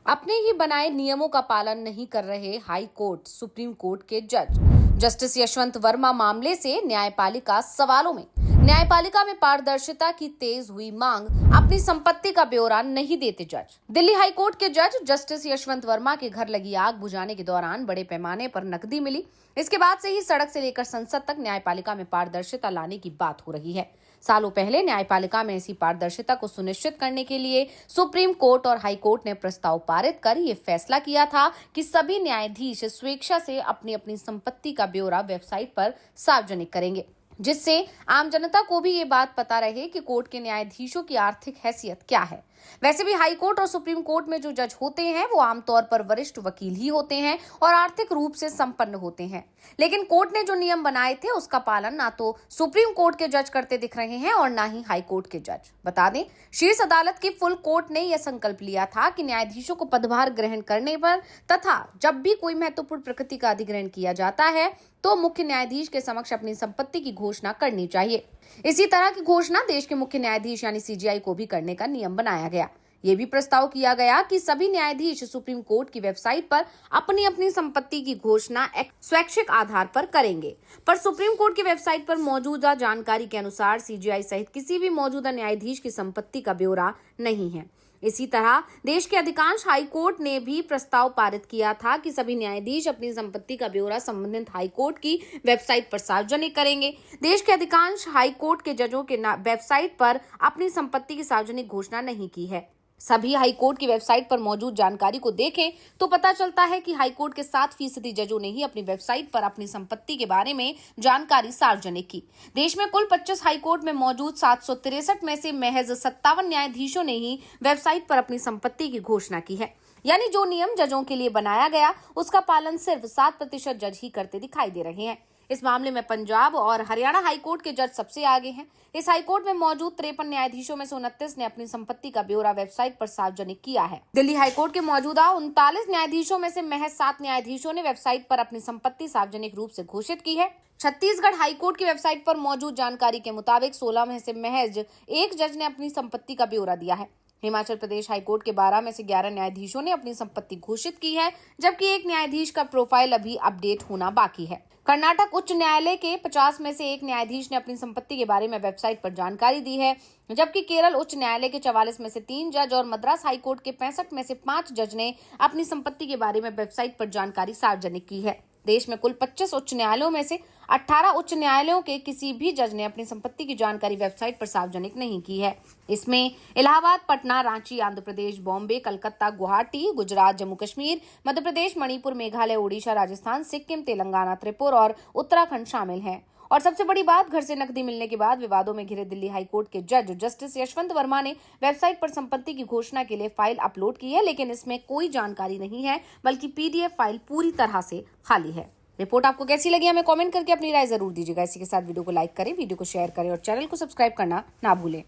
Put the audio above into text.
अपने ही बनाए नियमों का पालन नहीं कर रहे हाई कोर्ट सुप्रीम कोर्ट के जज। जस्टिस यशवंत वर्मा मामले से न्यायपालिका सवालों में। न्यायपालिका में पारदर्शिता की तेज हुई मांग, अपनी संपत्ति का ब्यौरा नहीं देते जज। दिल्ली हाई कोर्ट के जज जस्टिस यशवंत वर्मा के घर लगी आग बुझाने के दौरान बड़े पैमाने पर नकदी मिली। इसके बाद से ही सड़क से लेकर संसद तक न्यायपालिका में पारदर्शिता लाने की बात हो रही है। सालों पहले न्यायपालिका में ऐसी पारदर्शिता को सुनिश्चित करने के लिए सुप्रीम कोर्ट और हाई कोर्ट ने प्रस्ताव पारित कर ये फैसला किया था कि सभी न्यायाधीश स्वेच्छा से अपनी अपनी संपत्ति का ब्यौरा वेबसाइट पर सार्वजनिक करेंगे, जिससे आम जनता को भी ये बात पता रहे कि कोर्ट के न्यायाधीशों की आर्थिक हैसियत क्या है। वैसे भी हाई कोर्ट और सुप्रीम कोर्ट में जो जज होते हैं वो आमतौर पर वरिष्ठ वकील ही होते हैं और आर्थिक रूप से संपन्न होते हैं। लेकिन कोर्ट ने जो नियम बनाए थे उसका पालन ना तो सुप्रीम कोर्ट के जज करते दिख रहे हैं और ना ही हाई कोर्ट के जज। बता दें, शीर्ष अदालत की फुल कोर्ट ने यह संकल्प लिया था कि न्यायाधीशों को पदभार ग्रहण करने पर तथा जब भी कोई महत्वपूर्ण प्रकृति का अधिग्रहण किया जाता है तो मुख्य न्यायाधीश के समक्ष अपनी संपत्ति की घोषणा करनी चाहिए। इसी तरह की घोषणा देश के मुख्य न्यायाधीश यानी सीजेआई को भी करने का नियम बनाया गया। ये भी प्रस्ताव किया गया कि सभी न्यायाधीश सुप्रीम कोर्ट की वेबसाइट पर अपनी अपनी संपत्ति की घोषणा स्वैच्छिक आधार पर करेंगे। पर सुप्रीम कोर्ट की वेबसाइट पर मौजूदा जानकारी के अनुसार सीजेआई सहित किसी भी मौजूदा न्यायाधीश की संपत्ति का ब्यौरा नहीं है। इसी तरह देश के अधिकांश हाई कोर्ट ने भी प्रस्ताव पारित किया था कि सभी न्यायाधीश अपनी संपत्ति का ब्यौरा संबंधित हाई कोर्ट की वेबसाइट पर सार्वजनिक करेंगे। देश के अधिकांश हाई कोर्ट के जजों के वेबसाइट पर अपनी संपत्ति की सार्वजनिक घोषणा नहीं की है। सभी हाई कोर्ट की वेबसाइट पर मौजूद जानकारी को देखें तो पता चलता है कि हाई कोर्ट के 7% जजों ने ही अपनी वेबसाइट पर अपनी संपत्ति के बारे में जानकारी सार्वजनिक की। देश में कुल 25 हाई कोर्ट में मौजूद 763 में से महज 57 न्यायाधीशों ने ही वेबसाइट पर अपनी संपत्ति की घोषणा की है। यानी जो नियम जजों के लिए बनाया गया उसका पालन सिर्फ 7% जज ही करते दिखाई दे रहे हैं। इस मामले में पंजाब और हरियाणा हाई कोर्ट के जज सबसे आगे हैं। इस हाई कोर्ट में मौजूद 53 न्यायाधीशों में से 29 ने अपनी संपत्ति का ब्यौरा वेबसाइट पर सार्वजनिक किया है। दिल्ली हाई कोर्ट के मौजूदा 39 न्यायाधीशों में से महज 7 न्यायाधीशों ने वेबसाइट पर अपनी संपत्ति सार्वजनिक रूप से घोषित की है। छत्तीसगढ़ हाई कोर्ट की वेबसाइट पर मौजूद जानकारी के मुताबिक 16 में से महज एक जज ने अपनी संपत्ति का ब्यौरा दिया है। हिमाचल प्रदेश हाई कोर्ट के 12 में से 11 न्यायाधीशों ने अपनी संपत्ति घोषित की है, जबकि एक न्यायाधीश का प्रोफाइल अभी अपडेट होना बाकी है। कर्नाटक उच्च न्यायालय के 50 में से एक न्यायाधीश ने अपनी संपत्ति के बारे में वेबसाइट पर जानकारी दी है, जबकि केरल उच्च न्यायालय के 44 में से 3 जज और मद्रास हाई कोर्ट के 65 में से 5 जज ने अपनी संपत्ति के बारे में वेबसाइट पर जानकारी सार्वजनिक की है। देश में कुल 25 उच्च न्यायालयों में से 18 उच्च न्यायालयों के किसी भी जज ने अपनी संपत्ति की जानकारी वेबसाइट पर सार्वजनिक नहीं की है। इसमें इलाहाबाद, पटना, रांची, आंध्र प्रदेश, बॉम्बे, कलकत्ता, गुवाहाटी, गुजरात, जम्मू कश्मीर, मध्य प्रदेश, मणिपुर, मेघालय, ओडिशा, राजस्थान, सिक्किम, तेलंगाना, त्रिपुरा और उत्तराखंड शामिल हैं। और सबसे बड़ी बात, घर से नकदी मिलने के बाद विवादों में घिरे दिल्ली हाई कोर्ट के जज जस्टिस यशवंत वर्मा ने वेबसाइट पर संपत्ति की घोषणा के लिए फाइल अपलोड की है, लेकिन इसमें कोई जानकारी नहीं है, बल्कि पीडीएफ फाइल पूरी तरह से खाली है। रिपोर्ट आपको कैसी लगी हमें कमेंट करके अपनी राय जरूर दीजिएगा। इसी के साथ वीडियो को लाइक करें, वीडियो को शेयर करें और चैनल को सब्सक्राइब करना ना भूलें।